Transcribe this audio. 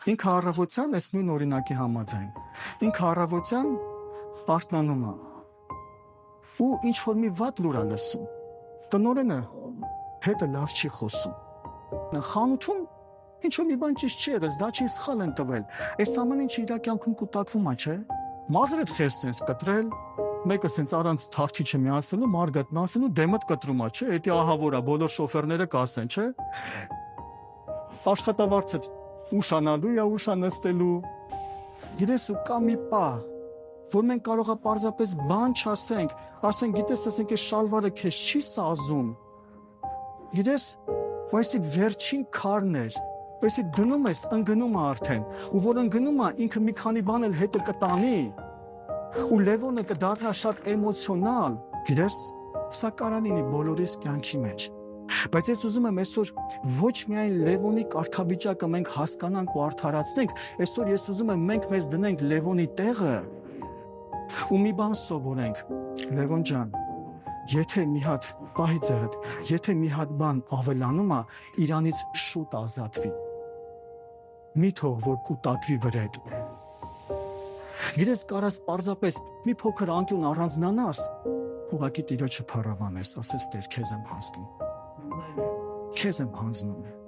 Ինքը առավոտյան այս նույն օրինակի համաձայն։ Ինքը առավոտյան պարտնանում է։ Ու ինչ որ մի վատ լուր է լսում։ Տնօրենը հետը լավ չի խոսում։ Խանութում ինչ որ մի բան ճիշտ չի եղել, դա չի սխալ են տվել։ Այս ամեն ինչը իր կյանքում կուտակվում է, չէ՞։ Մազրդ խես sense կտրել, մեկը sense առանց թարթիչը միացնելու մարգատնա ասելու դեմդ կտրում է, չէ՞։ Էդի ահավորա բոլոր շոֆերները կասեն, չէ՞։ Աշխատավարձը ուշանալու է, ուշա նստելու։ Գիտես ու կա մի պահ, որ մենք կարող է պարզապես բան չասենք, ասենք գիտես, ասենք այս շալվարը քեզ չի սազում։ Գիտես, այսի վերջին քարն էր, այսի դնում ես, ընկնում է արդեն, ու որ ընկնում է, ինքը մի քանի բան էլ հետը կտանի, ու Լևոնը կդառնա շատ էմոցիոնալ, գիտես, սա կարող լինի բոլորիս կյանքի մեջ։ Բայց ես ուզում եմ այսօր ոչ միայն Լևոնի կարգավիճակը մենք հասկանանք ու արդարացնենք, այսօր ես ուզում եմ մենք մեզ դնենք Լևոնի տեղը ու մի բան սովորենք։ Լևոն ջան, եթե մի հատ պահի ձեռդ, եթե մի հատ բան ավելանում է, իրանից շուտ ազատվի։ Մի թող որ կուտակվի վրեդ։ Գիտես կարաս պարզապես մի փոքր անկյուն առանձնանաս, ուղղակի Տիրոջը փառաբանես, ասես Տեր քեզ եմ հանձնում։ Քեզ եմ հանձնում։